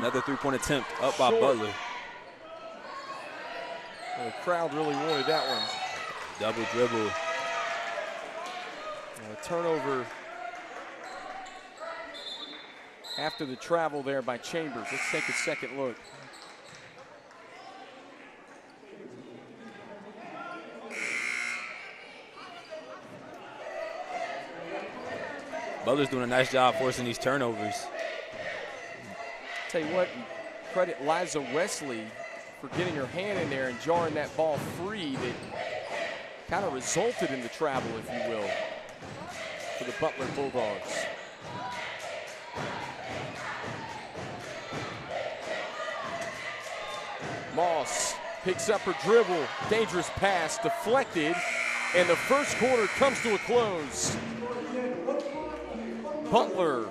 Another three-point attempt up by Butler. Well, the crowd really wanted that one. Double dribble. A turnover after the travel there by Chambers. Let's take a second look. Butler's doing a nice job forcing these turnovers. Tell you what, credit Liza Wesley for getting her hand in there and jarring that ball free that kind of resulted in the travel, if you will, for the Butler Bulldogs. Moss picks up her dribble, dangerous pass, deflected, and the first quarter comes to a close. Butler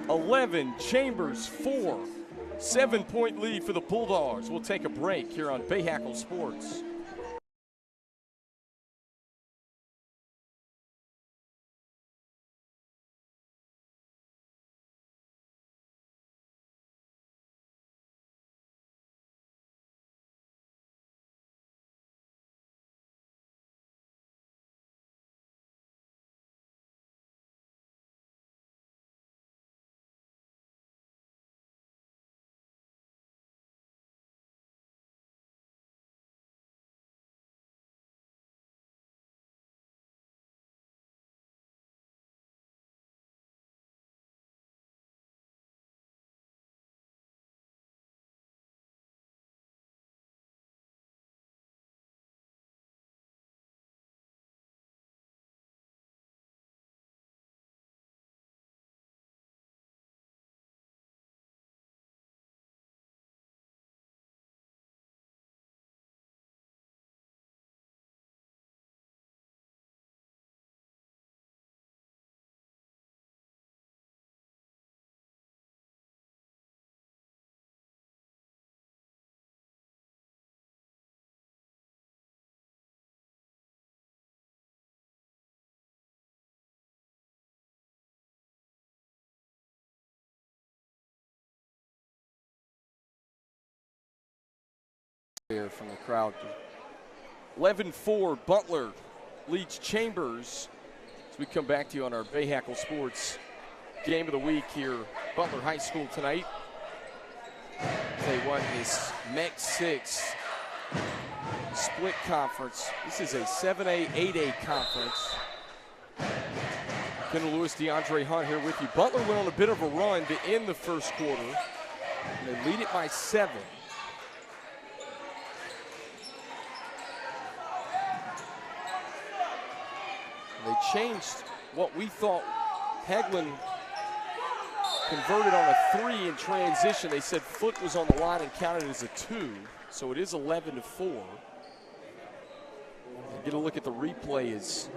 11, Chambers 4. 7-point lead for the Bulldogs. We'll take a break here on Bahakel Sports. Here from the crowd. 11-4, Butler leads Chambers. As we come back to you on our Bahakel Sports Game of the Week here, Butler High School tonight. Tell you what, this MEC 6 split conference. This is a 7A, 8A conference. Kendall Lewis, DeAndre Hunt here with you. Butler went on a bit of a run to end the first quarter. And they lead it by 7. They changed what we thought. Heglin converted on a 3 in transition. They said foot was on the line and counted as a 2, so it is 11-4. Get a look at the replay as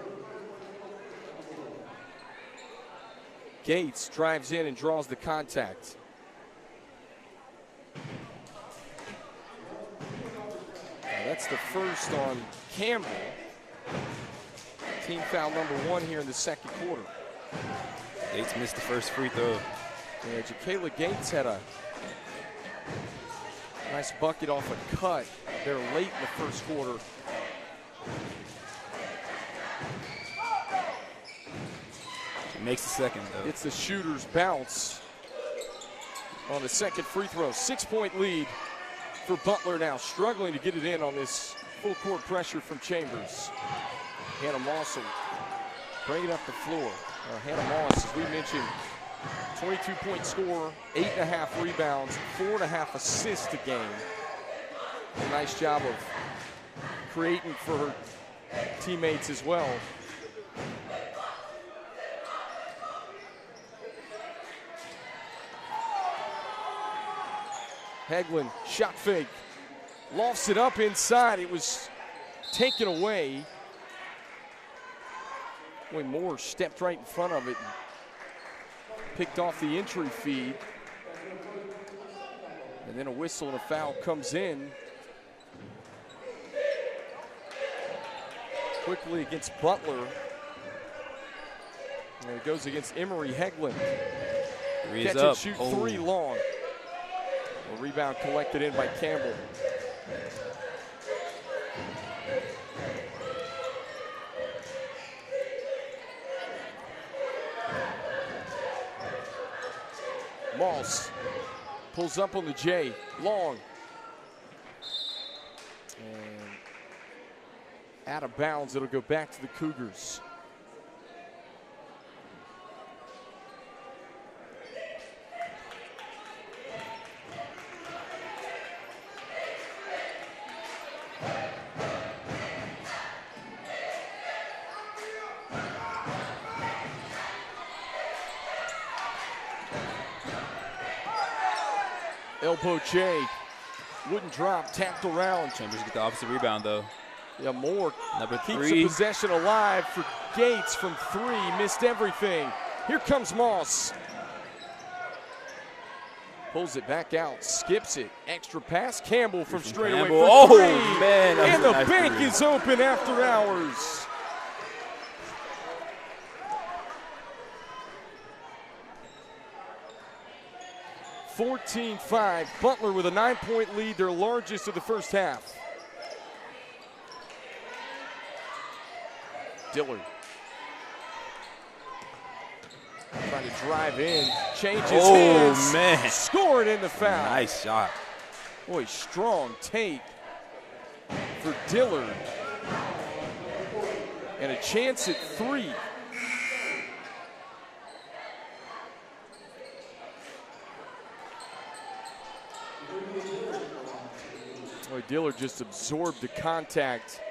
Gates drives in and draws the contact. Now that's the first on Campbell. Team foul number 1 here in the second quarter. Gates missed the first free throw. Yeah, Jacayla Gates had a nice bucket off a cut there late in the first quarter. It makes the second, though. It's the shooter's bounce on the second free throw. 6-point lead for Butler now, struggling to get it in on this full court pressure from Chambers. Hannah Moss will bring it up the floor. Hannah Moss, as we mentioned, 22-point scorer, 8.5 rebounds, 4.5 assists a game. A nice job of creating for her teammates as well. Heglin, shot fake, lofts it up inside. It was taken away. Boy, Moore stepped right in front of it and picked off the entry feed. And then a whistle and a foul comes in. Quickly against Butler. And it goes against Emory Heglin. Three's Catch up. and shoot 3 long. Rebound collected in by Campbell. Moss pulls up on the J. Long. And out of bounds, it'll go back to the Cougars. Elbow J, wouldn't drop, tapped around. Chambers get the opposite rebound though. Yeah, Moore Number keeps three. the possession alive for Gates from 3, missed everything. Here comes Moss. Pulls it back out, skips it, extra pass, Campbell from straight away for 3. Man, and the nice bank three. is open after hours. (14-5), Butler with a 9-point lead, their largest of the first half. Dillard trying to drive in, changes hands. Oh, man. Scored in the foul. Nice shot. Boy, strong take for Dillard. And a chance at 3. Boy, Dillard just absorbed the contact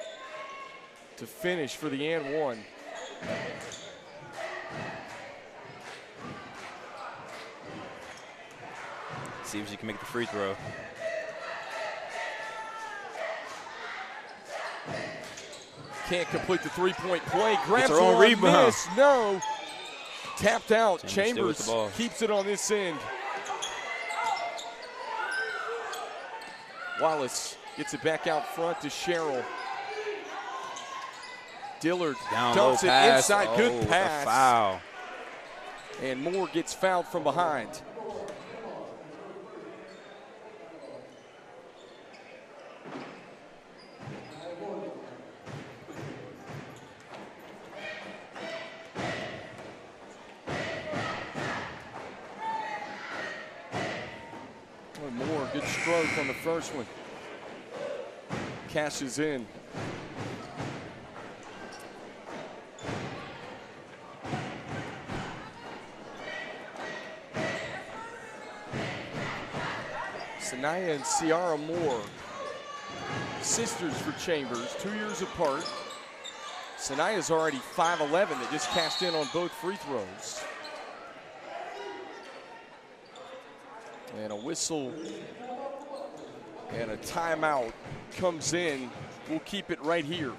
to finish for the and one. See if she can make the free throw. Can't complete the three-point play. Grabs her own one, rebound. miss, no. Tapped out. Chambers still with Chambers the ball. keeps it on this end. Wallace gets it back out front to Sherrill. Dillard Down low dumps it pass. inside. Good Oh, pass. a foul. And Moore gets fouled from behind. Moore, good stroke on the first one. Cashes in. Sanaya and Ciara Moore, sisters for Chambers, 2 years apart. Sanaya's already 5'11", that just cashed in on both free throws. And a whistle and a timeout comes in. We'll keep it right here.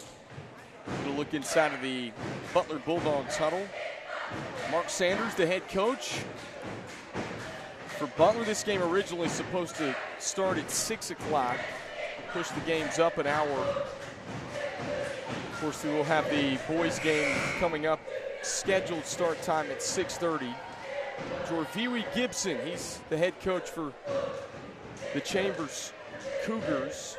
We'll look inside of the Butler Bulldogs huddle. Mark Sanders, the head coach. For Butler, this game originally supposed to start at 6 o'clock. Push the games up an hour. Of course, we will have the boys game coming up. Scheduled start time at 6:30. Jorviwi Gibson, he's the head coach for the Chambers Cougars.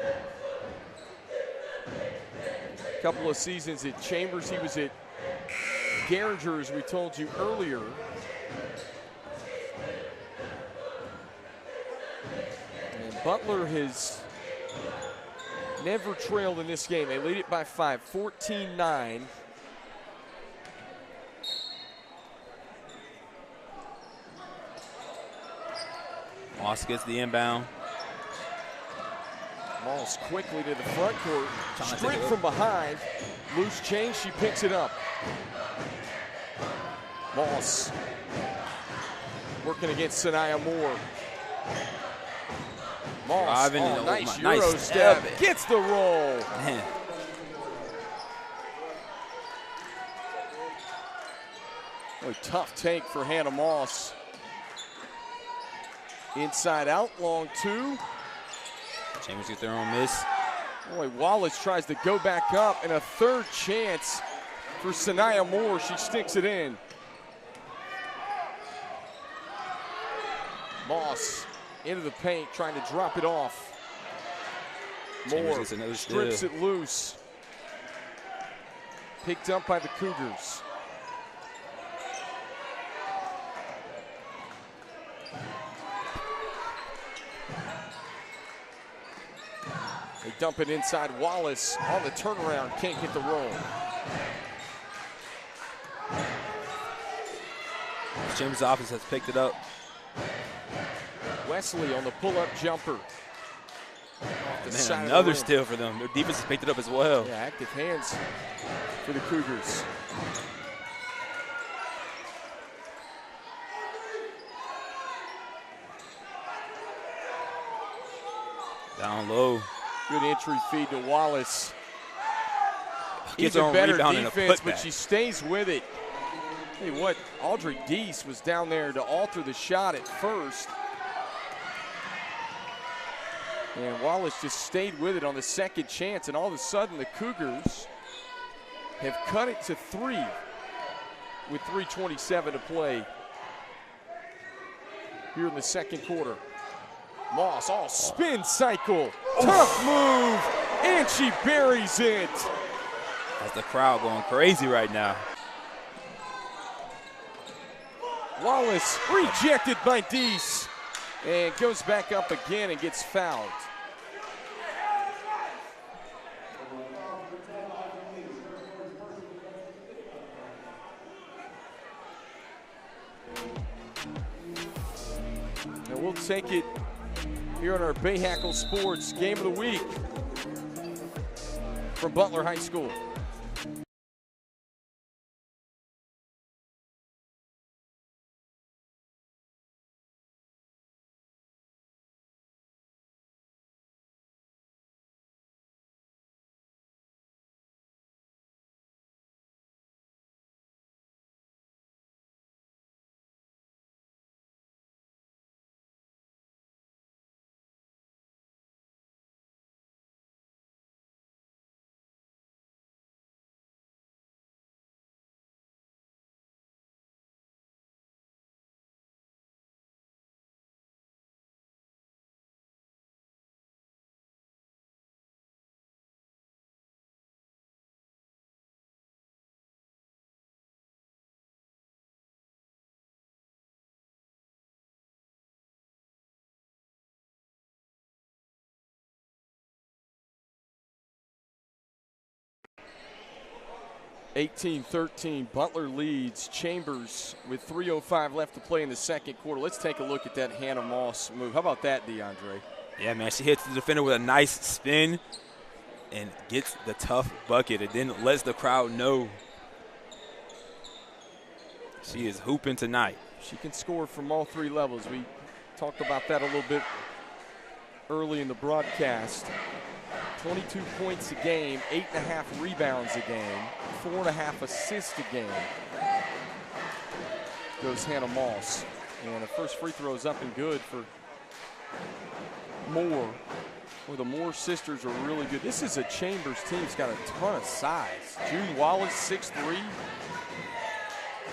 A couple of seasons at Chambers. He was at Garinger, as we told you earlier. And Butler has never trailed in this game. They lead it by 5, 14-9. Moss gets the inbound. Moss quickly to the front court. Trying to Straight take it from behind. Loose change, she picks it up. Moss working against Sanaya Moore. Moss, Driving and nice nice Euro stab. step. Gets the roll. Man. A tough take for Hannah Moss. Inside out, long 2. Chambers get their own miss. Boy, Wallace tries to go back up, and a third chance for Sanaya Moore. She sticks it in. Moss into the paint, trying to drop it off. Moore strips it loose. Picked up by the Cougars. They dump it inside. Wallace on the turnaround, can't get the roll. Chambers' offense has picked it up. Wesley on the pull-up jumper. Man, another steal for them. Their defense has picked it up as well. Yeah, active hands for the Cougars. Down low. Good entry feed to Wallace. Gets Even on better rebound and a defense, putback. but she stays with it. Hey, what? Audrey Deese was down there to alter the shot at first. And Wallace just stayed with it on the second chance, and all of a sudden the Cougars have cut it to 3 with 3:27 to play here in the second quarter. Moss, spin cycle, tough move, and she buries it. That's the crowd going crazy right now. Wallace rejected by Deese and goes back up again and gets fouled. And we'll take it here on our Bahakel Sports Game of the Week from Butler High School. (18-13), Butler leads Chambers with 3:05 left to play in the second quarter. Let's take a look at that Hannah Moss move. How about that, DeAndre? Yeah, man, she hits the defender with a nice spin and gets the tough bucket and then lets the crowd know she is hooping tonight. She can score from all 3 levels. We talked about that a little bit early in the broadcast. 22 points a game, 8.5 rebounds a game, 4.5 assists a game. Goes Hannah Moss. And the first free throw is up and good for Moore. Well, the Moore sisters are really good. This is a Chambers team that's got a ton of size. June Wallace, 6'3".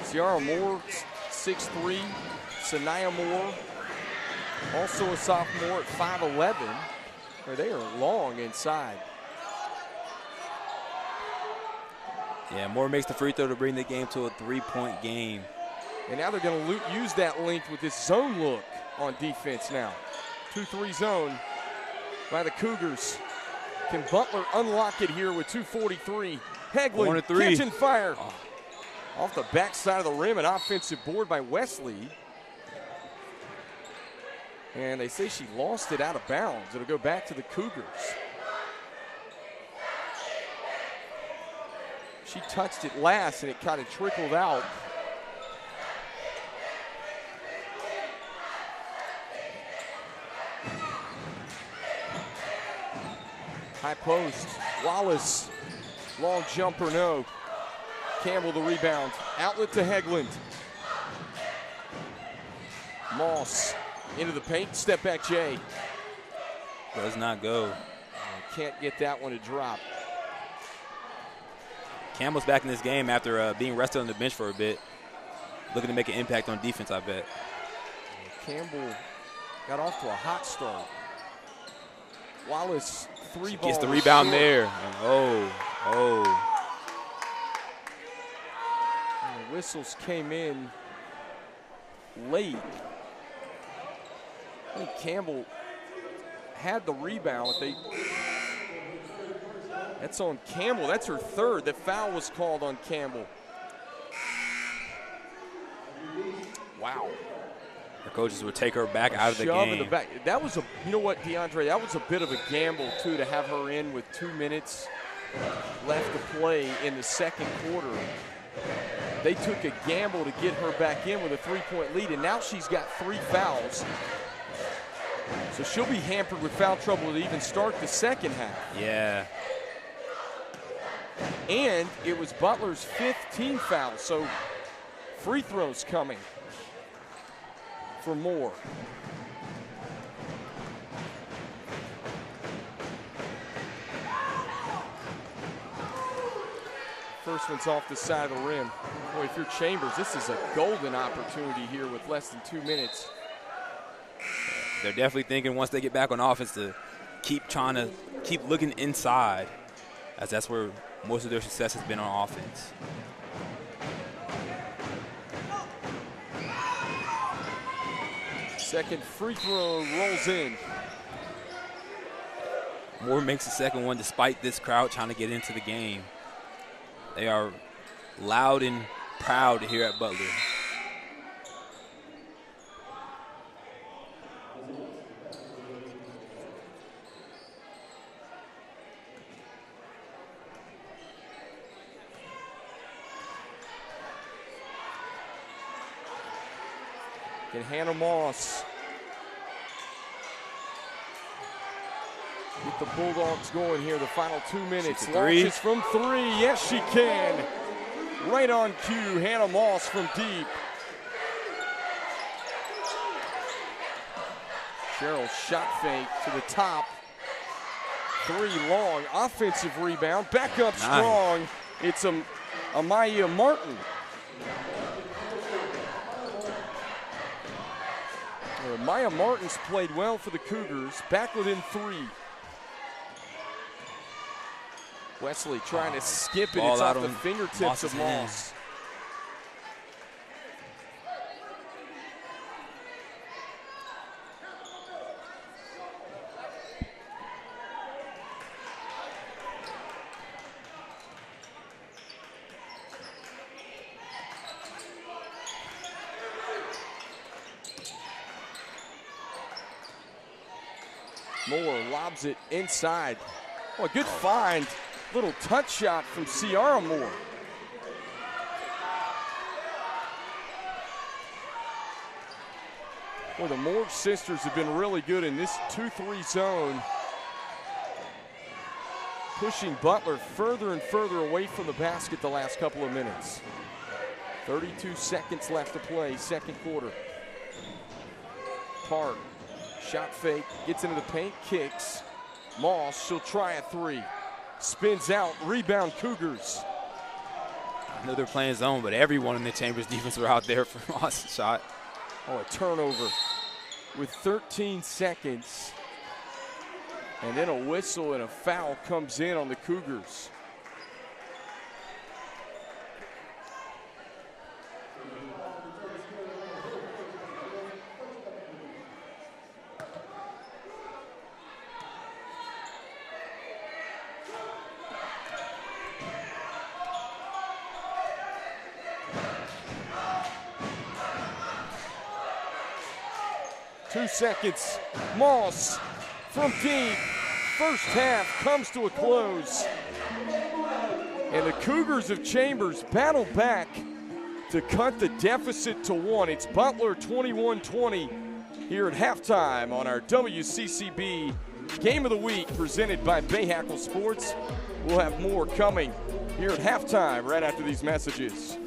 Ciara Moore, 6'3". Sanaya Moore, also a sophomore at 5'11". They are long inside. Yeah, Moore makes the free throw to bring the game to a 3-point game. And now they're going to use that length with this zone look on defense now. 2-3 zone by the Cougars. Can Butler unlock it here with 2:43? Hegland catching fire. Oh. Off the backside of the rim, an offensive board by Wesley. And they say she lost it out of bounds. It'll go back to the Cougars. She touched it last and it kind of trickled out. High post, Wallace, long jumper, no. Campbell the rebound, outlet to Hegland. Moss into the paint, step back Jay. Does not go. Can't get that one to drop. Campbell's back in this game after being rested on the bench for a bit. Looking to make an impact on defense, I bet. Campbell got off to a hot start. Wallace, three ball. Gets the rebound there. And oh. And the whistles came in late. I think Campbell had the rebound. That's on Campbell. That's her third. The foul was called on Campbell. Wow. The coaches would take her back out of the Shove game. in the back. That was you know what, DeAndre, that was a bit of a gamble, too, to have her in with 2 minutes left to play in the second quarter. They took a gamble to get her back in with a 3-point lead, and now she's got 3 fouls. So she'll be hampered with foul trouble to even start the second half. Yeah. And it was Butler's 5th team foul, so free throws coming for more. First one's off the side of the rim. Boy, if you're Chambers, this is a golden opportunity here with less than 2 minutes. They're definitely thinking once they get back on offense to keep looking inside, as that's where most of their success has been on offense. Second free throw rolls in. Moore makes the second one despite this crowd trying to get into the game. They are loud and proud here at Butler. And Hannah Moss get the Bulldogs going here. The final 2 minutes. Launches from 3. Yes, she can. Right on cue. Hannah Moss from deep. Cheryl shot fake to the top. 3 long. Offensive rebound. Back up strong. It's Amaya Martin. Maya Martin's played well for the Cougars. Back within 3. Wesley trying to skip it. It's off the fingertips of Moss. Moore lobs it inside. Oh, a good find. Little touch shot from Ciara Moore. Well, the Moore sisters have been really good in this 2-3 zone, pushing Butler further and further away from the basket the last couple of minutes. 32 seconds left to play, second quarter. Park. Shot fake, gets into the paint, kicks. Moss, she'll try a 3. Spins out, rebound Cougars. I know they're playing zone, but everyone in the Chambers defense were out there for Moss' shot. Oh, a turnover with 13 seconds. And then a whistle and a foul comes in on the Cougars. Seconds. Moss from deep. First half comes to a close. And the Cougars of Chambers battle back to cut the deficit to 1. It's Butler 21-20 here at halftime on our WCCB Game of the Week presented by Bahakel Sports. We'll have more coming here at halftime right after these messages.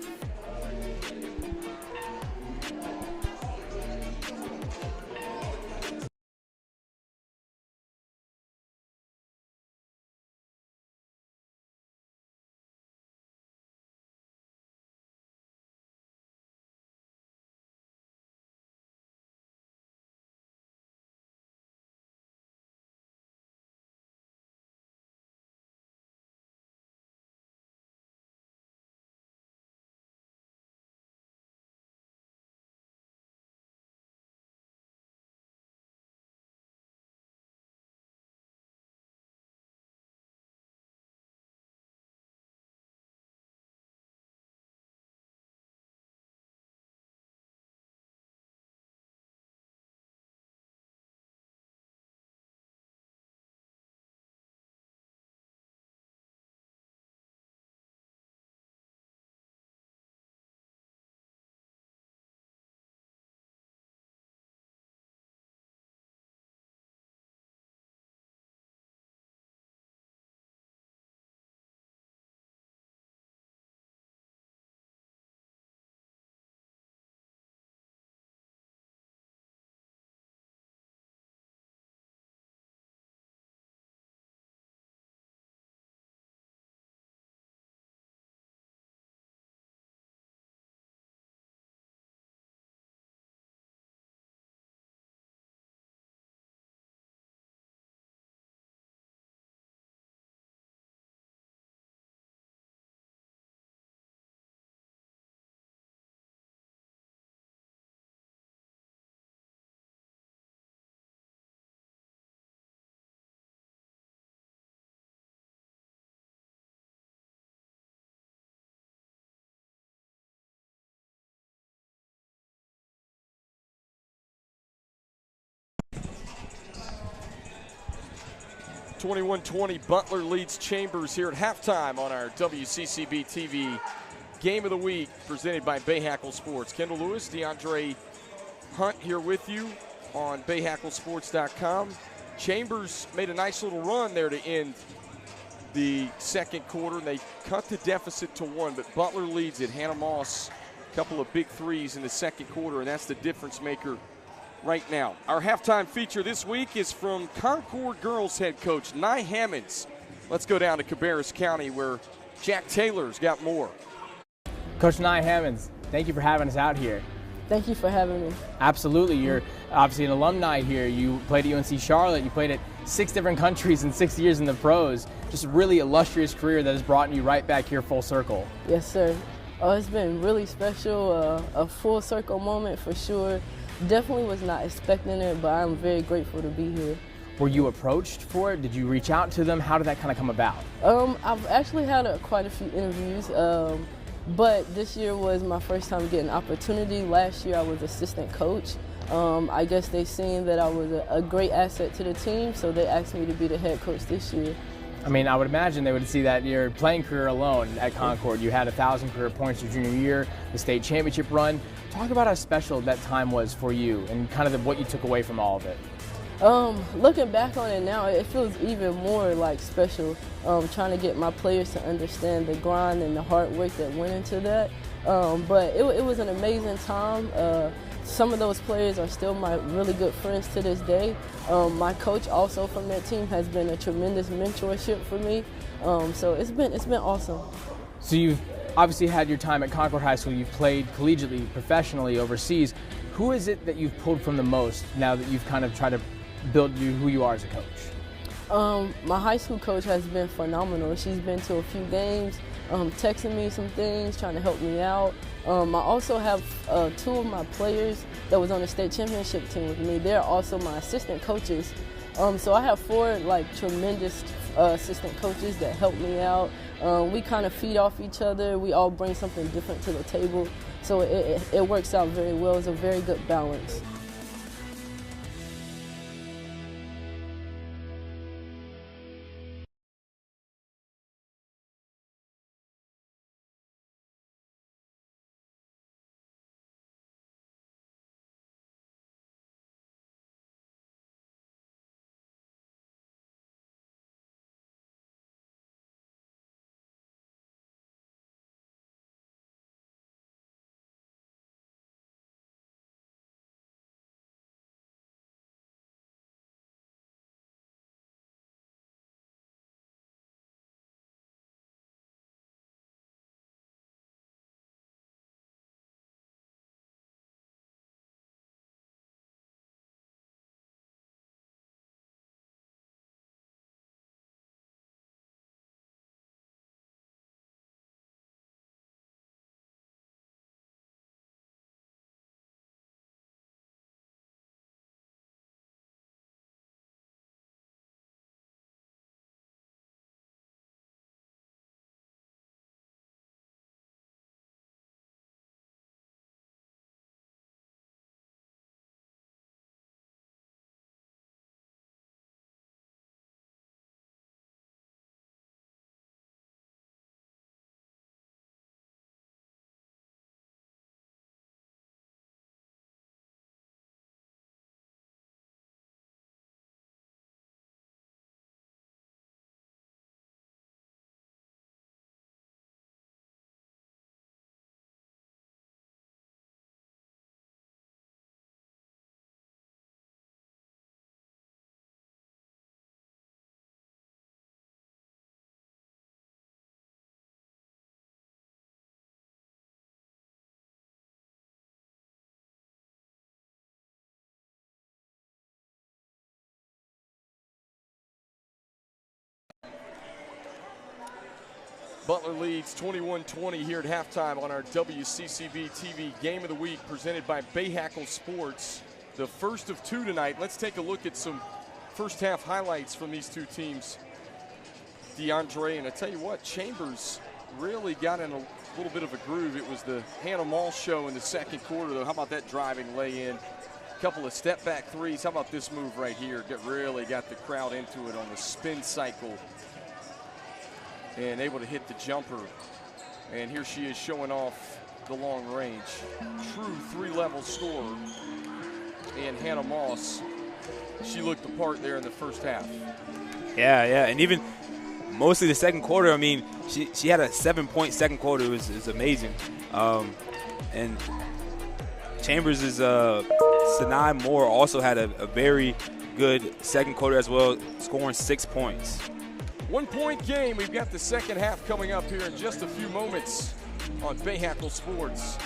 21-20, Butler leads Chambers here at halftime on our WCCB TV Game of the Week, presented by Bahakel Sports. Kendall Lewis, DeAndre Hunt here with you on BahakelSports.com. Chambers made a nice little run there to end the second quarter. They cut the deficit to 1, but Butler leads it. Hannah Moss, a couple of big threes in the second quarter, and that's the difference maker right now. Our halftime feature this week is from Concord girls head coach Nye Hammonds. Let's go down to Cabarrus County where Jack Taylor's got more. Coach Nye Hammonds, thank you for having us out here. Thank you for having me. Absolutely. You're obviously an alumni here. You played at UNC Charlotte. You played at 6 different countries in 6 years in the pros. Just a really illustrious career that has brought you right back here full circle. Yes, sir. Oh, it's been really special, a full circle moment for sure. Definitely was not expecting it, but I'm very grateful to be here. Were you approached for it? Did you reach out to them? How did that kind of come about? I've actually had quite a few interviews, but this year was my first time getting an opportunity. Last year I was assistant coach. I guess they seen that I was a great asset to the team, so they asked me to be the head coach this year. I mean, I would imagine they would see that your playing career alone at Concord. You had 1,000 career points your junior year, the state championship run. Talk about how special that time was for you and kind of what you took away from all of it. Looking back on it now, it feels even more like special, trying to get my players to understand the grind and the hard work that went into that. But it was an amazing time. Some of those players are still my really good friends to this day. My coach also from that team has been a tremendous mentorship for me. So it's been awesome. So you've obviously had your time at Concord High School. You've played collegiately, professionally, overseas. Who is it that you've pulled from the most now that you've kind of tried to build you who you are as a coach? My high school coach has been phenomenal. She's been to a few games, texting me some things, trying to help me out. I also have 2 of my players that was on the state championship team with me. They're also my assistant coaches. So I have 4 tremendous assistant coaches that help me out. We kind of feed off each other. We all bring something different to the table. So it works out very well. It's a very good balance. Butler leads 21-20 here at halftime on our WCCB TV Game of the Week, presented by Bahakel Sports. The first of 2 tonight. Let's take a look at some first half highlights from these 2 teams. DeAndre, and I tell you what, Chambers really got in a little bit of a groove. It was the Hannah Moss show in the second quarter, though. How about that driving lay-in Couple of step back threes. How about this move right here? Really got the crowd into it on the spin cycle. And able to hit the jumper. And here she is showing off the long range. True three-level scorer. And Hannah Moss, she looked the part there in the first half. Yeah, and even mostly the second quarter, I mean, she had a 7-point second quarter. It was amazing. And Chambers' Sanai Moore also had a very good second quarter as well, scoring 6 points. 1-point game. We've got the second half coming up here in just a few moments on Bahakel Sports.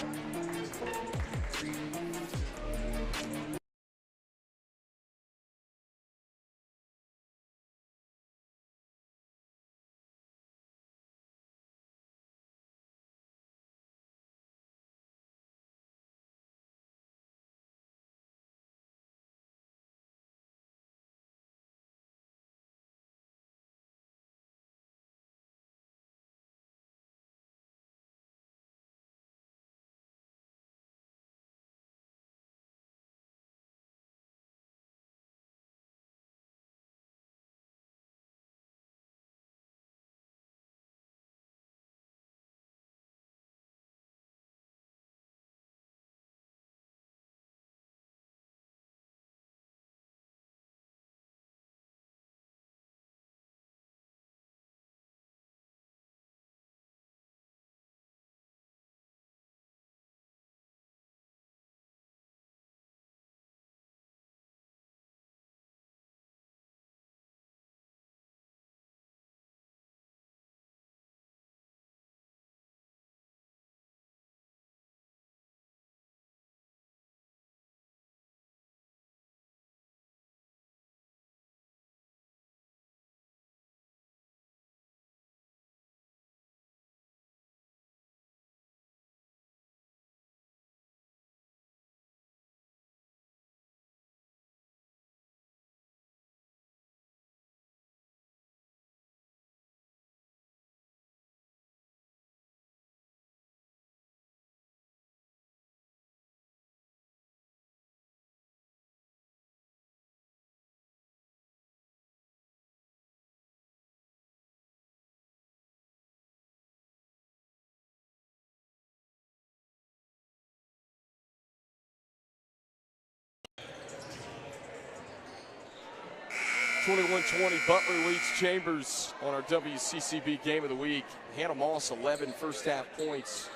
(21-20) Butler leads Chambers on our WCCB Game of the Week. Hannah Moss, 11 first half points.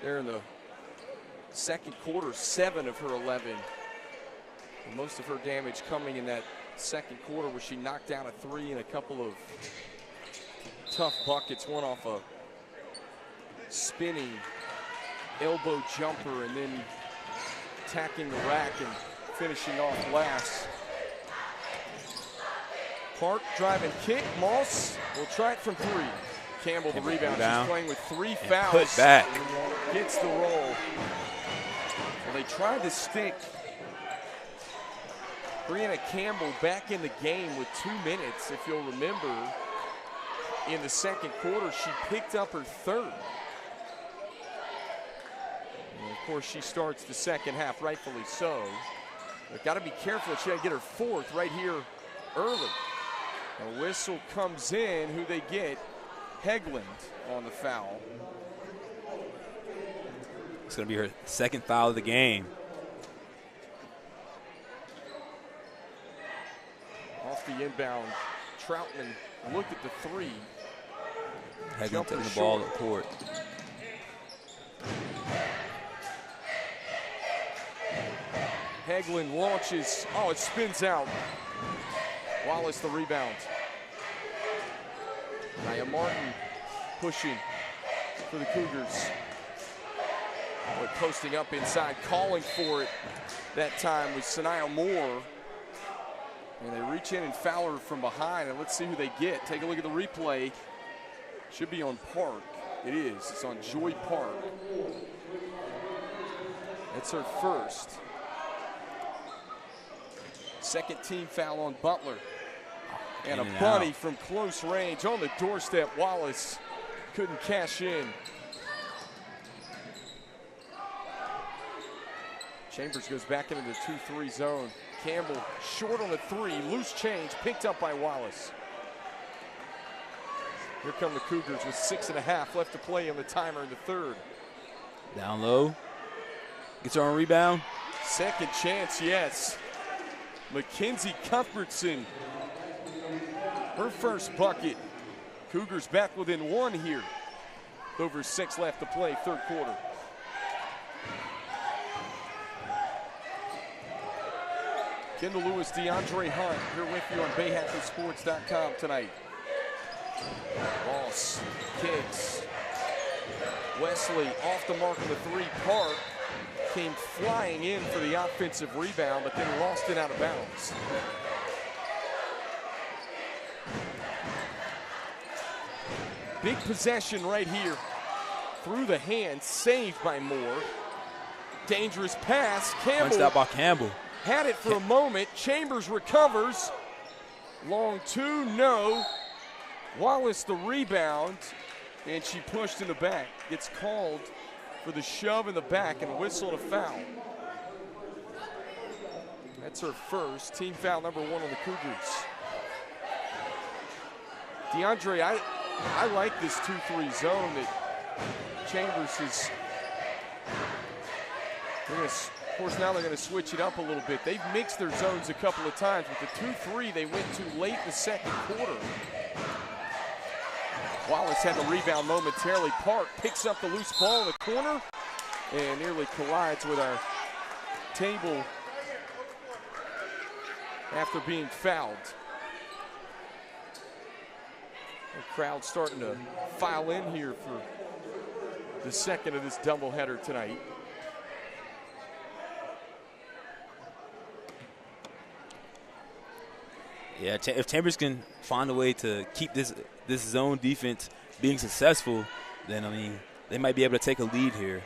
There in the second quarter, 7 of her 11. And most of her damage coming in that second quarter where she knocked down a 3 and a couple of tough buckets. One off a spinning elbow jumper and then attacking the rack and finishing off last. Park driving kick. Moss will try it from 3. Campbell the rebound. She's playing with 3 fouls. Put back. Gets the roll. Well, they tried to stick Brianna Campbell back in the game with 2 minutes. If you'll remember, in the second quarter, she picked up her 3rd. And of course, she starts the second half, rightfully so. But got to be careful. She got to get her 4th right here early. A whistle comes in. Who they get? Hegland on the foul. It's going to be her 2nd foul of the game. Off the inbound, Troutman looked at the 3. Hegland taking the ball at court. Hegland launches. Oh, it spins out. Wallace the rebound. Nia Martin pushing for the Cougars. Boy, posting up inside, calling for it that time was Sanaya Moore. And they reach in and foul her from behind, and let's see who they get. Take a look at the replay. Should be on Park. It is. It's on Joy Park. That's her 1st. Second team foul on Butler. And a bunny from close range on the doorstep. Wallace couldn't cash in. Chambers goes back into the 2-3 zone. Campbell short on the 3, loose change, picked up by Wallace. Here come the Cougars with 6.5 left to play on the timer in the third. Down low. Gets her on rebound. Second chance, yes. Mackenzie Cuthbertson. Her first bucket. Cougars back within 1 here. Over 6 left to play, third quarter. Kendall Lewis, DeAndre Hunt here with you on BahakelSports.com tonight. Moss kicks. Wesley off the mark of the 3. Park came flying in for the offensive rebound, but then lost it out of bounds. Big possession right here. Through the hand, saved by Moore. Dangerous pass. Campbell. Punched out by Campbell. Had it for a moment. Chambers recovers. Long 2, no. Wallace the rebound, and she pushed in the back. Gets called for the shove in the back and whistled a foul. That's her first. Team foul number 1 on the Cougars. DeAndre, I like this 2-3 zone that Chambers is. Of course, now they're going to switch it up a little bit. They've mixed their zones a couple of times. With the 2-3, they went to late in the second quarter. Wallace had the rebound momentarily. Park picks up the loose ball in the corner and nearly collides with our table after being fouled. The crowd starting to file in here for the second of this doubleheader tonight. Yeah, if Chambers can find a way to keep this zone defense being successful, then, I mean, they might be able to take a lead here.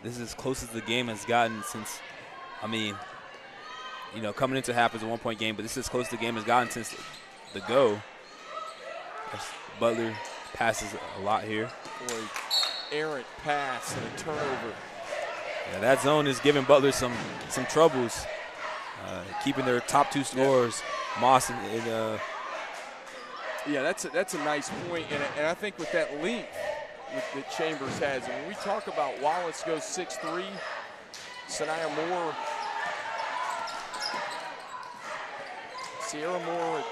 This is as close as the game has gotten since, I mean, you know, coming into half is a 1-point game, but this is as close as the game has gotten since the go. Butler passes a lot here. Boy, errant pass and a turnover. Yeah, that zone is giving Butler some troubles. Keeping their top 2 scorers, Moss and yeah, that's a nice point, and I think with that length that Chambers has, and when we talk about Wallace goes 6'3", Sanaya Moore, Sierra Moore.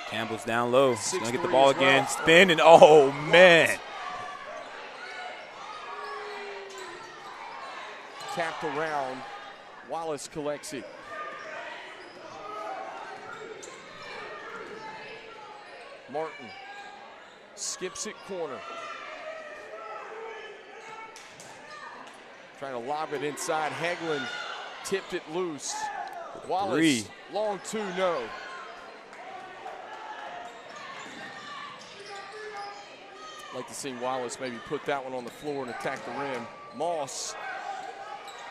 Campbell's down low. He's gonna get the ball well. again. Spin and oh man! Tapped around. Wallace collects it. Martin skips it corner. Trying to lob it inside. Hagelin tipped it loose. Wallace, 3. Long 2, no. Like to see Wallace maybe put that one on the floor and attack the rim. Moss,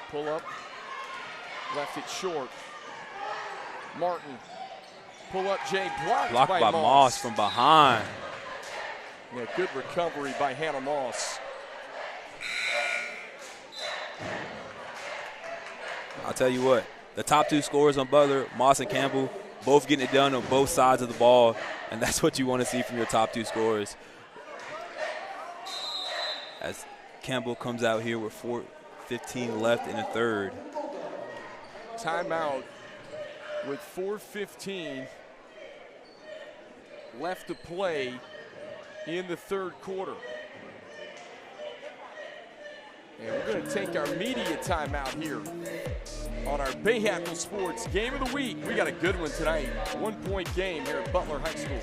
pull up, left it short. Martin, pull up, Jay, blocked by Moss from behind. Yeah, good recovery by Hannah Moss. I'll tell you what, the top 2 scorers on Butler, Moss and Campbell, both getting it done on both sides of the ball, and that's what you want to see from your top 2 scorers. As Campbell comes out here with 4:15 left in the third. Timeout with 4:15 left to play in the third quarter. And we're going to take our media timeout here on our Bahakel Sports Game of the Week. We got a good one tonight. 1-point game here at Butler High School.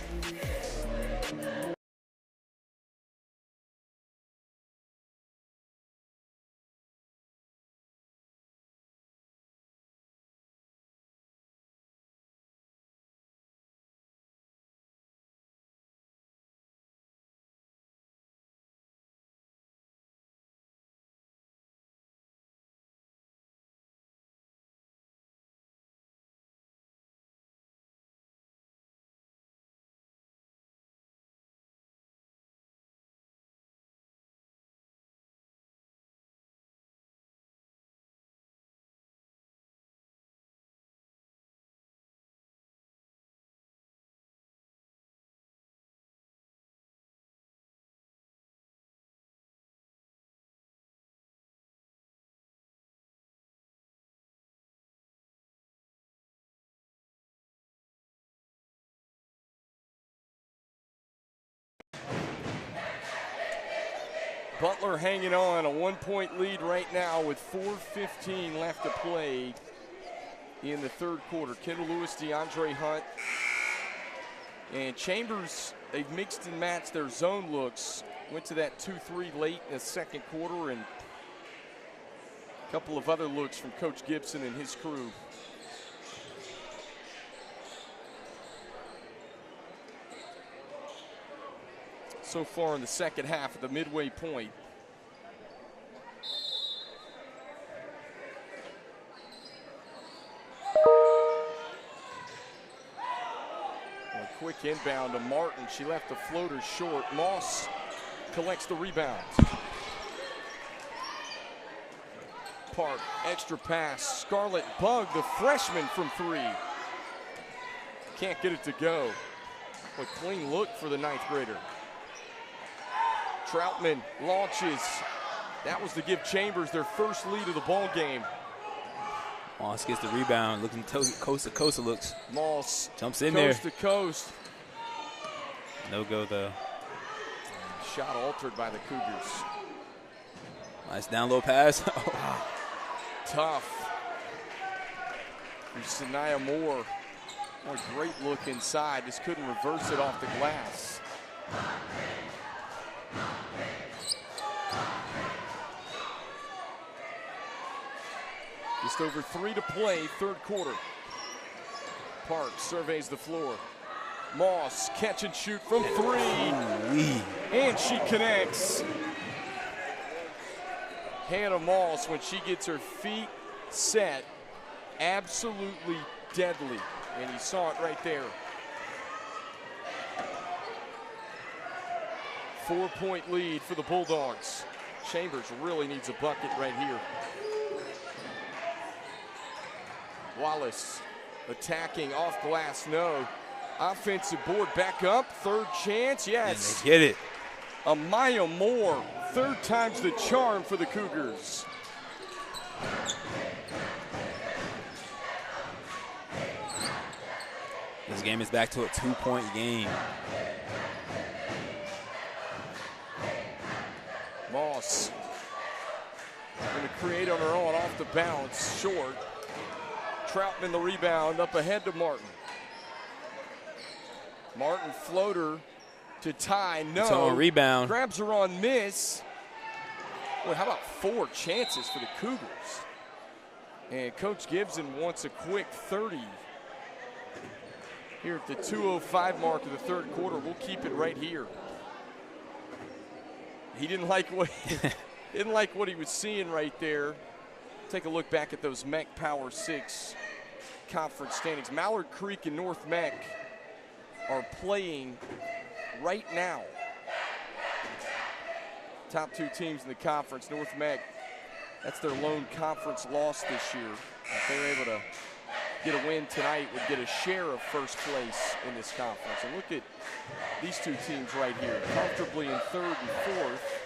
Butler hanging on, a 1-point lead right now with 4:15 left to play in the third quarter. Kendall Lewis, DeAndre Hunt, and Chambers, they've mixed and matched their zone looks. Went to that 2-3 late in the second quarter, and a couple of other looks from Coach Gibson and his crew. So far in the second half at the midway point. A quick inbound to Martin. She left the floater short. Moss collects the rebound. Park, extra pass. Scarlett Bug, the freshman, from three. Can't get it to go. A clean look for the ninth grader. Troutman launches. That was to give Chambers their first lead of the ball game. Moss gets the rebound, looking coast to coast. It looks. Moss jumps in coast there. To coast. No go though. Shot altered by the Cougars. Nice down low pass. Tough. From Sanaya Moore. What a great look inside. Just couldn't reverse it off the glass. Just over 3 to play, third quarter. Park surveys the floor. Moss, catch and shoot from three. And she connects. Hannah Moss, when she gets her feet set, absolutely deadly. And you saw it right there. 4-point lead for the Bulldogs. Chambers really needs a bucket right here. Wallace attacking off glass, no. Offensive board back up, third chance, yes. And they get it. Amaya Moore, third time's the charm for the Cougars. This game is back to a 2-point game. Moss going to create on her own off the bounce, short. Troutman the rebound, up ahead to Martin. Martin floater to tie, no. It's on rebound. Grabs her on miss. Boy, how about 4 chances for the Cougars? And Coach Gibson wants a quick 30. Here at the 2:05 mark of the third quarter, we'll keep it right here. He didn't like what he was seeing right there. Take a look back at those MEC Power 6 conference standings. Mallard Creek and North MEC are playing right now. Top 2 teams in the conference. North MEC, that's their lone conference loss this year. If they're able to get a win tonight, would get a share of first place in this conference. And look at these 2 teams right here, comfortably in third and fourth.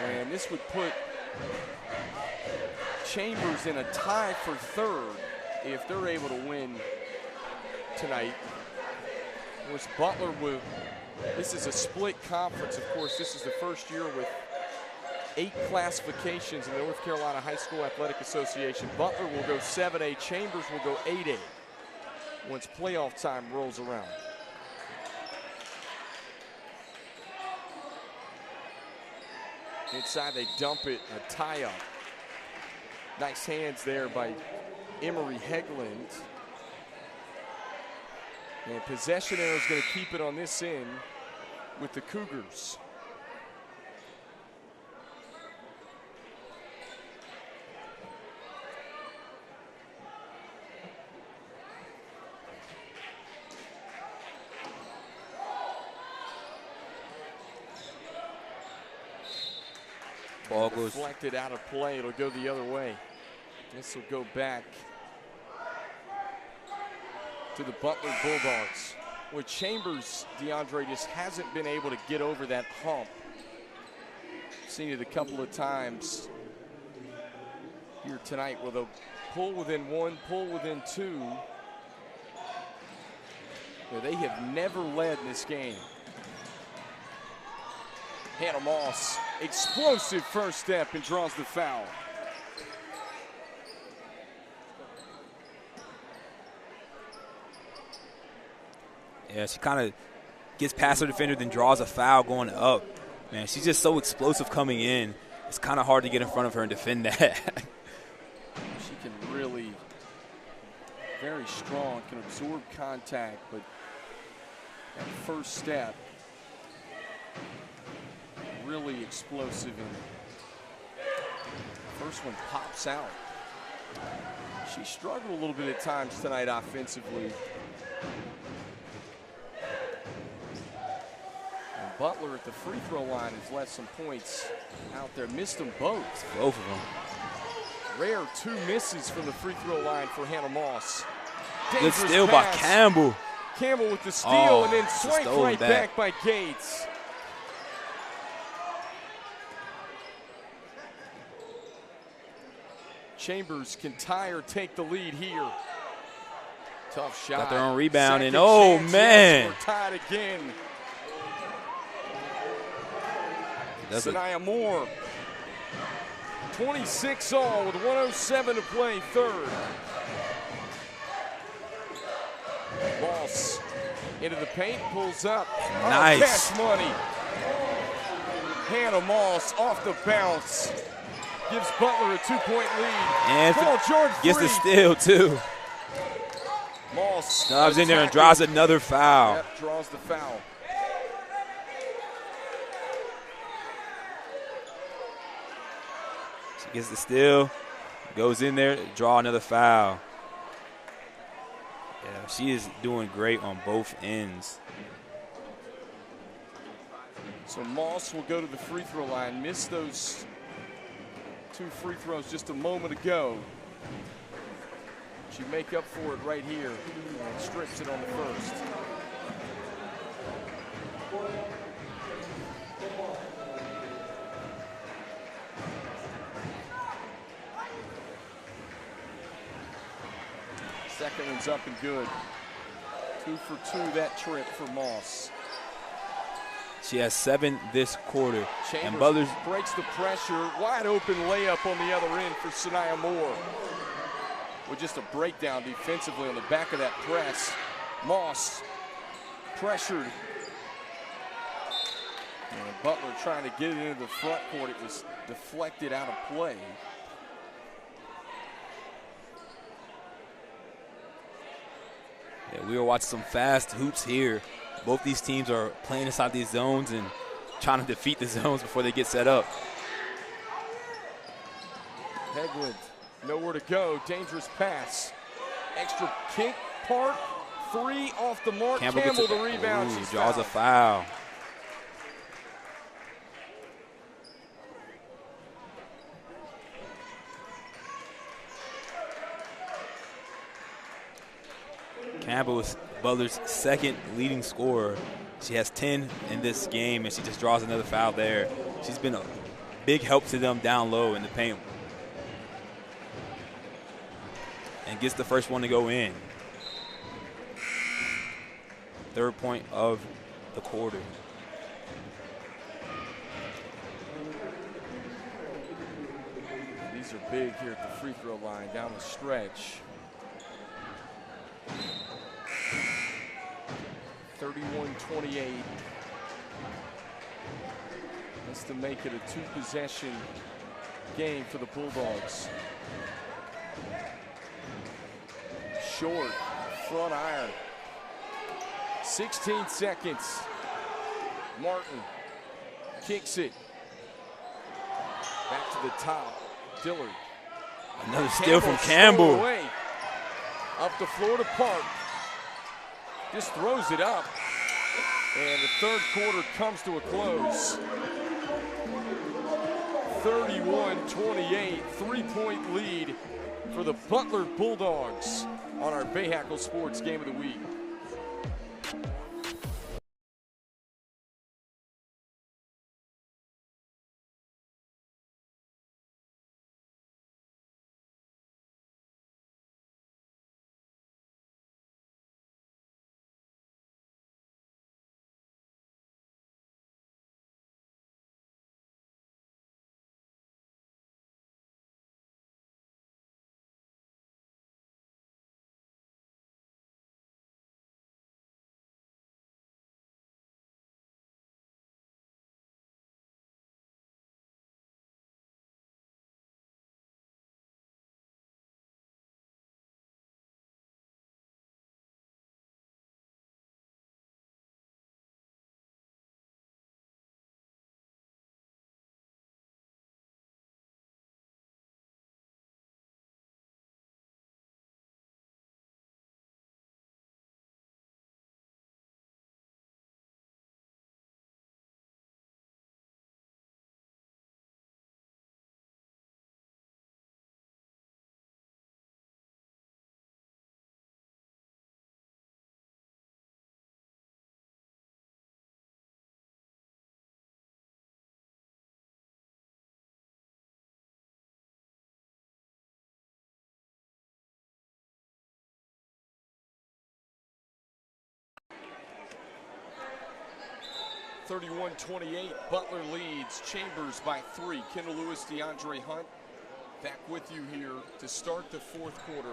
And this would put Chambers in a tie for third if they're able to win tonight. Of course, Butler will, this is a split conference. Of course, this is the first year with 8 classifications in the North Carolina High School Athletic Association. Butler will go 7A, Chambers will go 8A once playoff time rolls around. Inside they dump it, a tie up. Nice hands there by Emery Hegland. And possession arrow is going to keep it on this end with the Cougars. Ball goes deflected out of play. It'll go the other way. This will go back to the Butler Bulldogs. With Chambers, DeAndre just hasn't been able to get over that hump. Seen it a couple of times here tonight where they'll pull within 1, pull within 2. Yeah, they have never led in this game. Hannah Moss, explosive first step and draws the foul. Yeah, she kind of gets past her defender, then draws a foul going up. Man, she's just so explosive coming in. It's kind of hard to get in front of her and defend that. She can really, very strong, can absorb contact, but that first step, really explosive. And first one pops out. She struggled a little bit at times tonight offensively. And Butler at the free throw line has left some points out there. Missed them both. Both of them. Rare 2 misses from the free throw line for Hannah Moss. Good steal by Campbell. Campbell with the steal and then swiped right back by Gates. Chambers can tie or take the lead here. Tough shot. Got their own rebound, and Second man. we're tied again. Sanaya Moore. 26 all with 1:07 to play, third. Moss into the paint, pulls up. Nice. Cash money. Hannah Moss off the bounce. Gives Butler a 2-point lead. And Paul George gets free. the steal, too. Moss Dives in there and draws another foul. Yep, draws the foul. She gets the steal, goes in there, draw another foul. Yeah, she is doing great on both ends. So Moss will go to the free throw line. Missed those 2 free throws just a moment ago. She make up for it right here and strips it on the first. Second one's up and good. 2 for 2 that trip for Moss. She has 7 this quarter. Chambers and Butler's breaks the pressure. Wide open layup on the other end for Sanaya Moore. With just a breakdown defensively on the back of that press. Moss pressured. And Butler trying to get it into the front court. It was deflected out of play. Yeah, we were watching some fast hoops here. Both these teams are playing inside these zones and trying to defeat the zones before they get set up. Hegland, nowhere to go. Dangerous pass. Extra kick, Park. 3 off the mark. Campbell the rebound. She draws a foul. Campbell is Butler's second leading scorer. She has 10 in this game, and she just draws another foul there. She's been a big help to them down low in the paint. And gets the first one to go in. Third point of the quarter. These are big here at the free throw line down the stretch. 31-28. That's to make it a 2-possession game for the Bulldogs. Short, front iron. 16 seconds. Martin kicks it. Back to the top. Dillard. Another steal from Campbell. Away. Up the floor to Park. Just throws it up. And the third quarter comes to a close. 31-28, 3-point lead for the Butler Bulldogs on our Bahakel Sports Game of the Week. 31-28, Butler leads Chambers by 3. Kendall Lewis, DeAndre Hunt back with you here to start the fourth quarter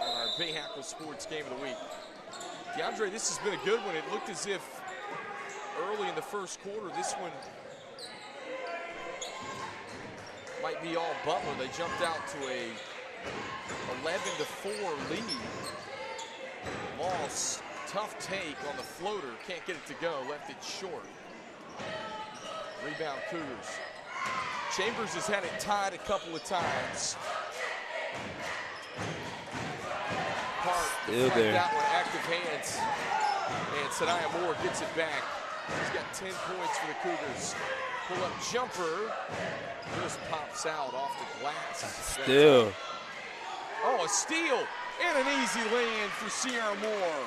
on our Bahakel Sports Game of the Week. DeAndre, this has been a good one. It looked as if early in the first quarter, this one might be all Butler. They jumped out to a 11-4 lead. Moss, tough take on the floater. Can't get it to go. Left it short. Rebound Cougars. Chambers has had it tied a couple of times. Park Still there. That one, active hands. And Sanaya Moore gets it back. He's got 10 points for the Cougars. Pull-up jumper. Just pops out off the glass. Still. Oh, a steal and an easy land for Sierra Moore.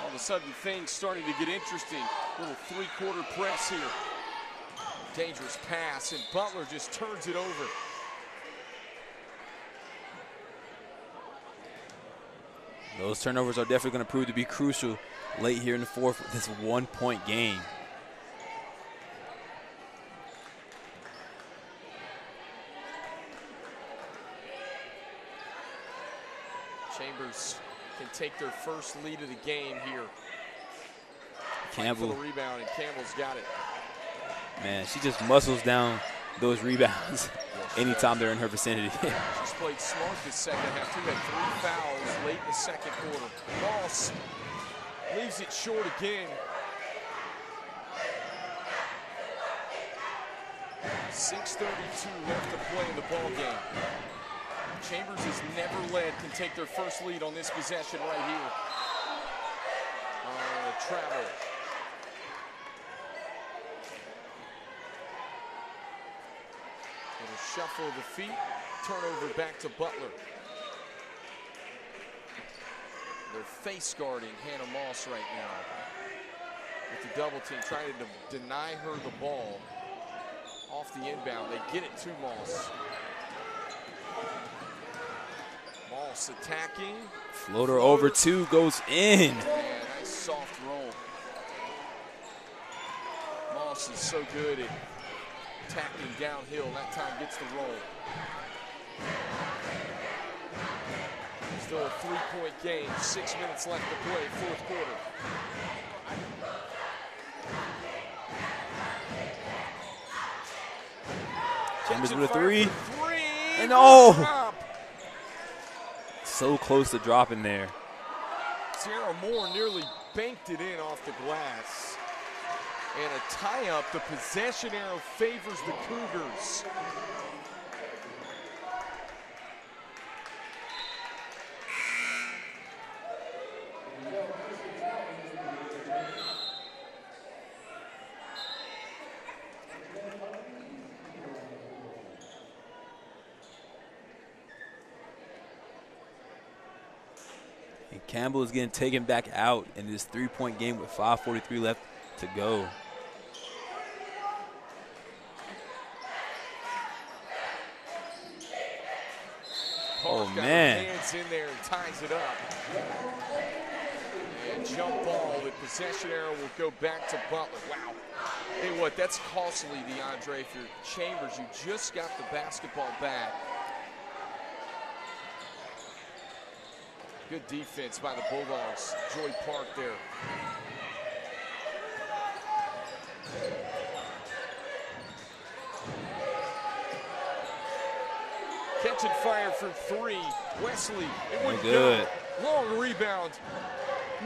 All of a sudden, things starting to get interesting. Little three-quarter press here. Dangerous pass, and Butler just turns it over. Those turnovers are definitely going to prove to be crucial late here in the fourth with this one-point game. Chambers can take their first lead of the game here. Campbell. For the rebound, and Campbell's got it. Man, she just muscles down those rebounds anytime they're in her vicinity. She's played smart this second half, too. Had 3 fouls late in the second quarter. Moss leaves it short again. 6:32 left to play in the ball game. Chambers has never led, can take their first lead on this possession right here. Travel. Little shuffle of the feet, turnover back to Butler. They're face guarding Hannah Moss right now with the double team, trying to deny her the ball off the inbound. They get it to Moss. Moss attacking. Floater over 2 goes in. Yeah, nice soft roll. Moss is so good at attacking downhill. That time gets the roll. Still a 3-point game. 6 minutes left to play, fourth quarter. Chambers with a 3. And oh! So close to dropping there. Sierra Moore nearly banked it in off the glass. And a tie-up. The possession arrow favors the Cougars. And Campbell is getting taken back out in this 3-point game with 5:43 left to go. Oh, man. Hands in there and ties it up. And jump ball. The possession arrow will go back to Butler. Wow. Hey, what? That's costly, DeAndre. If you're Chambers, you just got the basketball back. Good defense by the Bulldogs. Joy Park there. Catching fire for 3. Wesley, it wouldn't good. Go. Long rebound.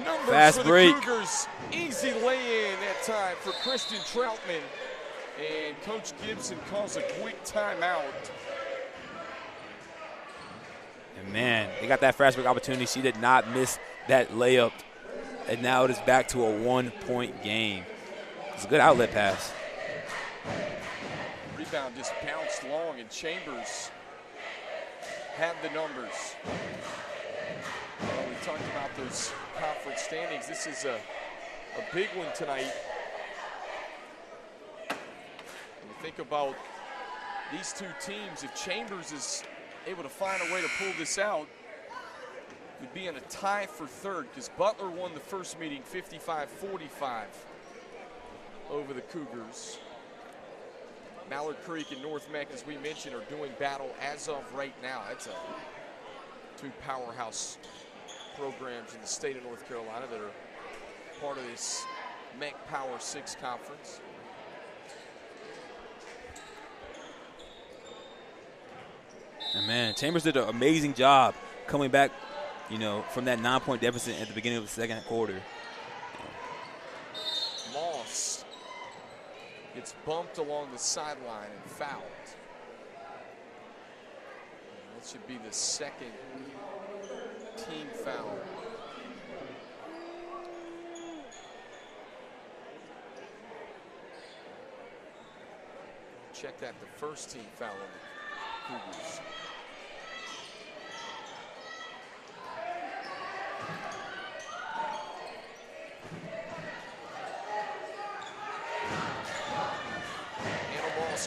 Numbers Fast for the break. Cougars. Easy lay-in that time for Kristen Troutman. And Coach Gibson calls a quick timeout. And man, they got that fast break opportunity. She did not miss that layup. And now it is back to a 1-point game. It's a good outlet pass. Rebound just bounced long, and Chambers had the numbers. Well, we talked about those conference standings. This is a big one tonight. When you think about these two teams, if Chambers is able to find a way to pull this out, would be in a tie for third because Butler won the first meeting 55-45 over the Cougars. Mallard Creek and North Meck, as we mentioned, are doing battle as of right now. That's two powerhouse programs in the state of North Carolina that are part of this MEC Power 6 conference. And man, Chambers did an amazing job coming back, you know, from that 9-point deficit at the beginning of the second quarter. Moss gets bumped along the sideline and fouled. And that should be the second team foul. Check that, the first team foul on the Cougars.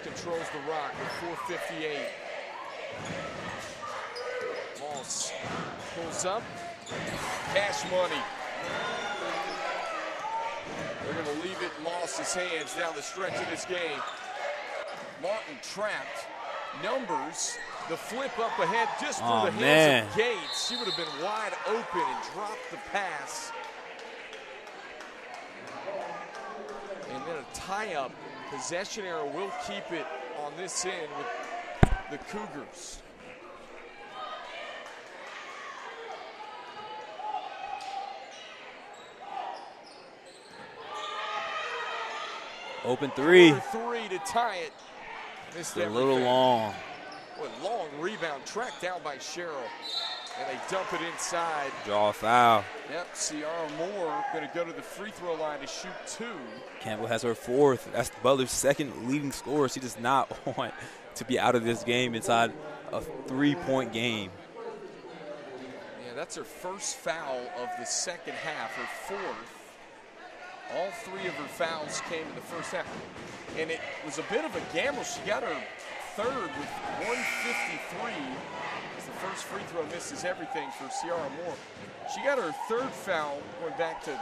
Controls the rock with 4:58. Moss pulls up. Cash money. They're going to leave it in Moss's hands down the stretch of this game. Martin trapped. Numbers. The flip up ahead just through the hands of Gates. She would have been wide open and dropped the pass. And then a tie-up. Possession arrow will keep it on this end with the Cougars. Open three. Three to tie it. Missed a little long. What long rebound tracked down by Sherrill. And they dump it inside. Draw a foul. Yep, Ciara Moore going to go to the free throw line to shoot 2. Campbell has her 4th. That's Butler's 2nd leading scorer. She does not want to be out of this game inside a 3-point game. Yeah, that's her first foul of the second half, her 4th. All 3 of her fouls came in the first half. And it was a bit of a gamble. She got her 3rd with 153. The first free throw misses everything for Ciara Moore. She got her 3rd foul going back to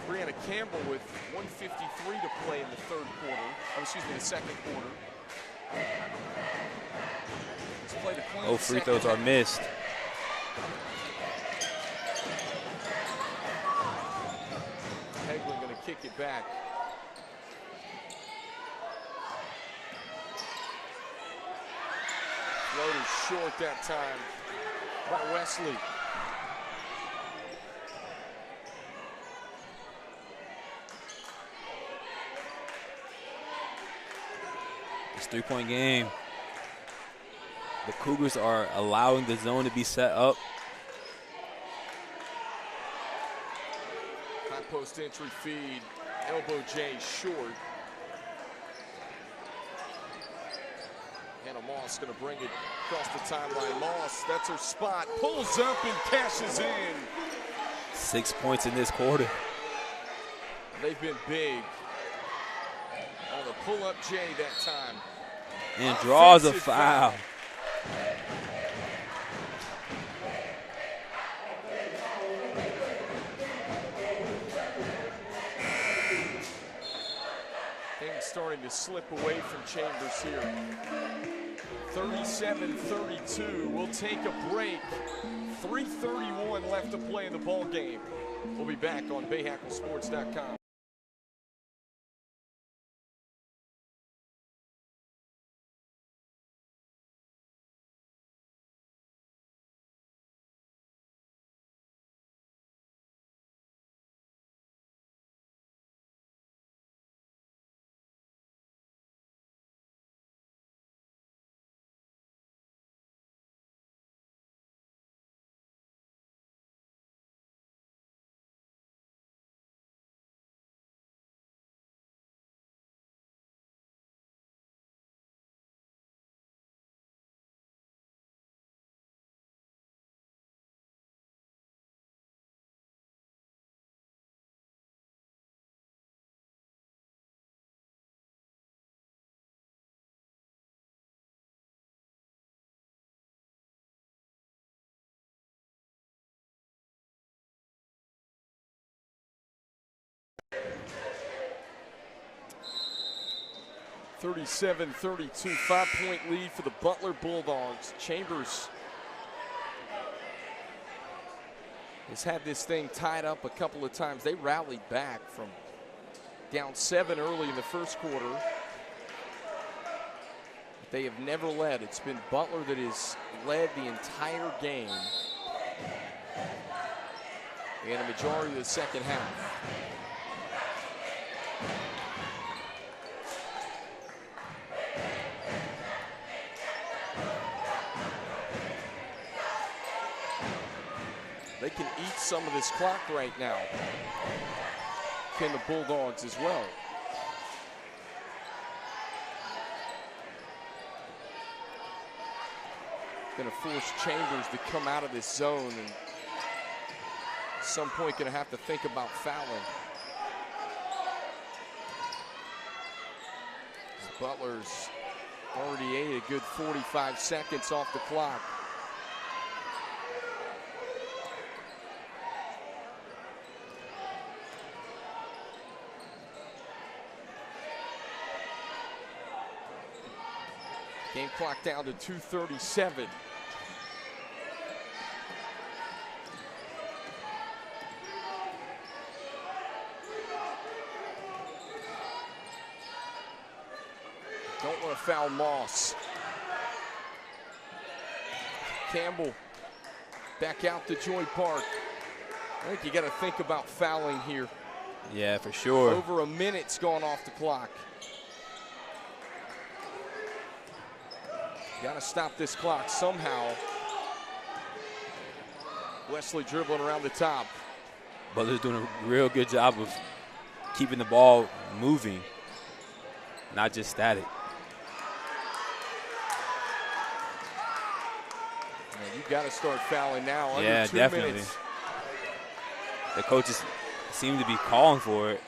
Brianna Campbell with 153 to play in the 3rd quarter. Oh, excuse me, the 2nd quarter. Let's play the clean. Oh, free throws are missed. Hegland going to kick it back. Floater short that time by Wesley. It's 3-point game. The Cougars are allowing the zone to be set up. High post entry feed, elbow J short. Hannah Moss going to bring it across the timeline. Moss, that's her spot, pulls up and cashes in. 6 points in this quarter. They've been big on the pull-up J that time. And draws a foul. Things starting to slip away from Chambers here. 37-32. We'll take a break. 3:31 left to play in the ball game. We'll be back on BahakelSports.com. 37-32, 5-point lead for the Butler Bulldogs. Chambers has had this thing tied up a couple of times. They rallied back from down 7 early in the first quarter. They have never led. It's been Butler that has led the entire game and a majority of the second half. They can eat some of this clock right now. Can the Bulldogs as well. Going to force Chambers to come out of this zone, and at some point going to have to think about fouling. Butler's already ate a good 45 seconds off the clock. Game clock down to 2:37. Don't want to foul Moss. Campbell back out to Joy Park. I think you got to think about fouling here. Yeah, for sure. Over a minute's gone off the clock. Got to stop this clock somehow. Wesley dribbling around the top. Butler's doing a real good job of keeping the ball moving, not just static. You got to start fouling now. Under yeah, 2 definitely. minutes. The coaches seem to be calling for it.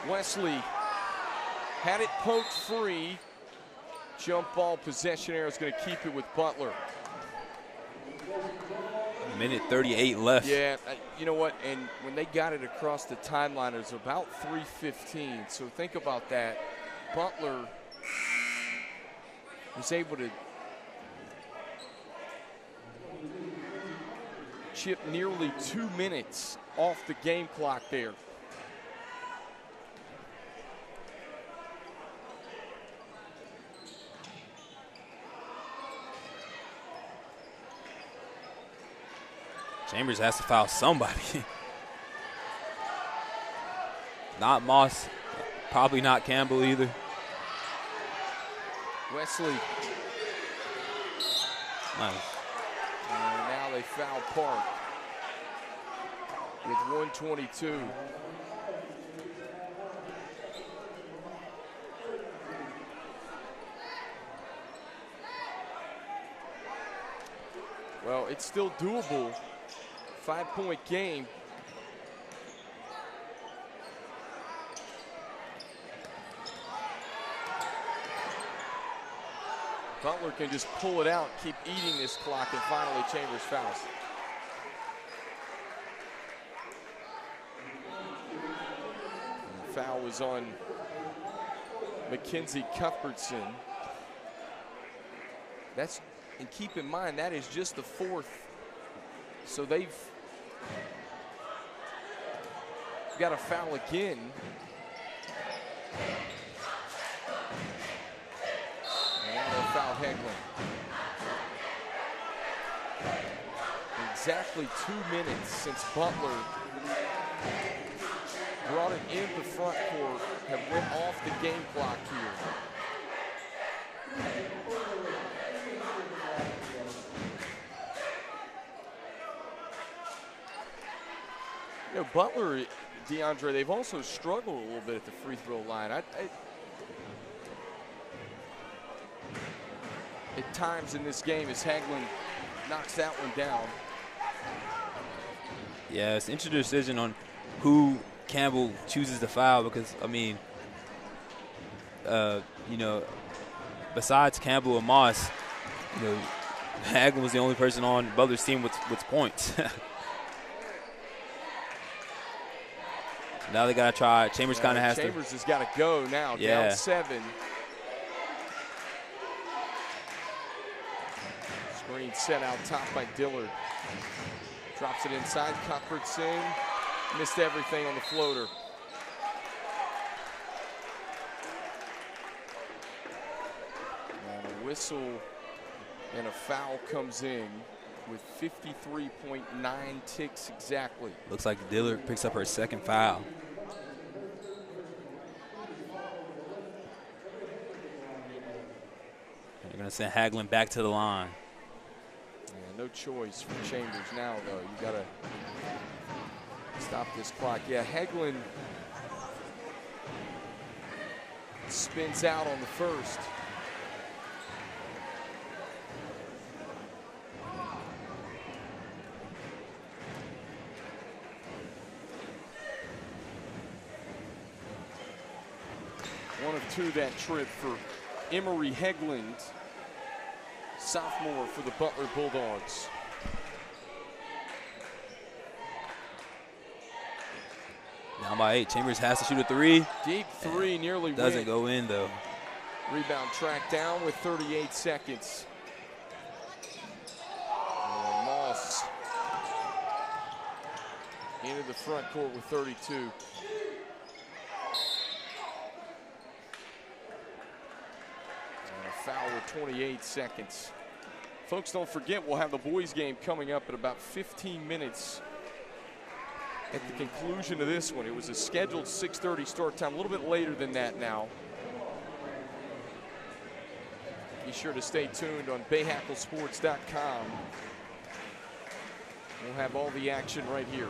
Wesley had it poked free. Jump ball possession arrow is going to keep it with Butler. Minute 38 left. Yeah, you know what? And when they got it across the timeline, it was about 3:15. So think about that. Butler was able to chip nearly 2 minutes off the game clock there. Chambers has to foul somebody. Not Moss, probably not Campbell either. Wesley. Nice. And now they foul Park with 1:22. Well, it's still doable. 5-point game. Butler can just pull it out, keep eating this clock, and finally Chambers fouls. And the foul was on Mackenzie Cuthbertson. That's, and keep in mind, that is just the fourth. So they've got a foul again. And now they'll foul Hegland. Exactly 2 minutes since Butler brought it in the front court, have went off the game clock here. You know, Butler, DeAndre, they've also struggled a little bit at the free throw line. At times in this game as Hegland knocks that one down. Yeah, it's an interesting decision on who Campbell chooses to foul because, I mean, you know, besides Campbell and Moss, you know, Hegland was the only person on Butler's team with points. Now they got to try. Chambers kind of has to. Chambers has got to go now, Yeah. down 7. Screen set out top by Dillard. Drops it inside. Cuthbertson missed everything on the floater. And a whistle and a foul comes in with 53.9 ticks exactly. Looks like Dillard picks up her second foul. They're going to send Hagelin back to the line. Yeah, no choice for Chambers now, though. You got to stop this clock. Yeah, Hagelin spins out on the first. One of 2 that trip for Emery Hegland, sophomore for the Butler Bulldogs. Down by 8. Chambers has to shoot a 3. Deep 3, nearly Doesn't win. go in, though. Rebound tracked down with 38 seconds. And Moss into the front court with 32. And a foul with 28 seconds. Folks, don't forget, we'll have the boys game coming up in about 15 minutes at the conclusion of this one. It was a scheduled 6:30 start time, a little bit later than that now. Be sure to stay tuned on BahakelSports.com. We'll have all the action right here.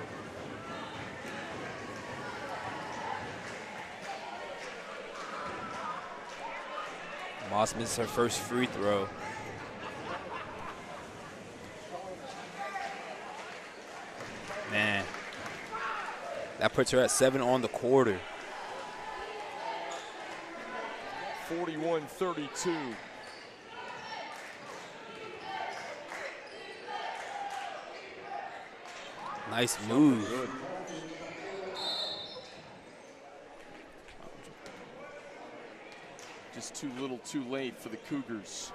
Moss misses her first free throw. Man, that puts her at 7 on the quarter. 41-32. Nice move. Good. Just too little too late for the Cougars.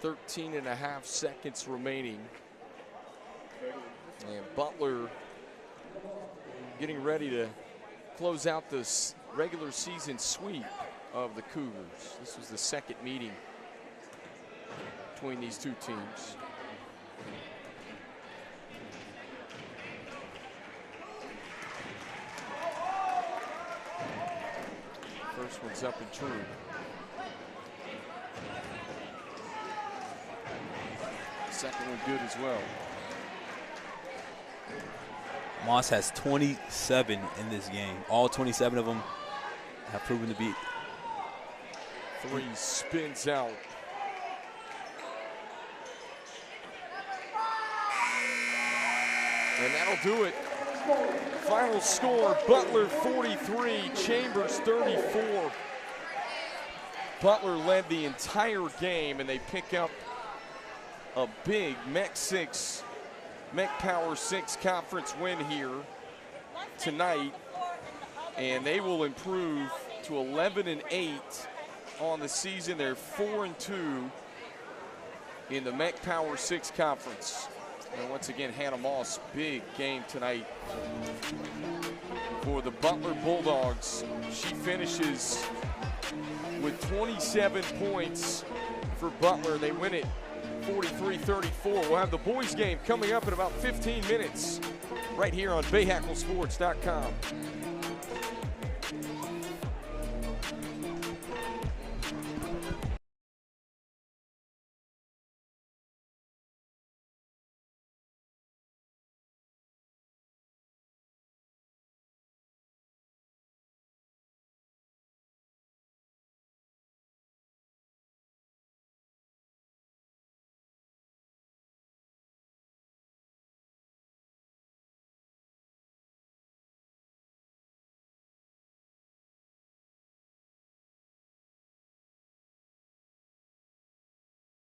13.5 seconds remaining. And Butler getting ready to close out this regular season sweep of the Cougars. This was the second meeting between these two teams. First one's up and true. Second one good as well. Moss has 27 in this game. All 27 of them have proven to be. Three spins out. And that'll do it. Final score, Butler 43, Chambers 34. Butler led the entire game, and they pick up a big MEC Power 6 conference win here tonight. And they will improve to 11-8 on the season. They're 4-2 in the MEC Power 6 conference. And once again, Hannah Moss, big game tonight for the Butler Bulldogs. She finishes with 27 points for Butler. They win it 43-34. We'll have the boys game coming up in about 15 minutes right here on BahakelSports.com.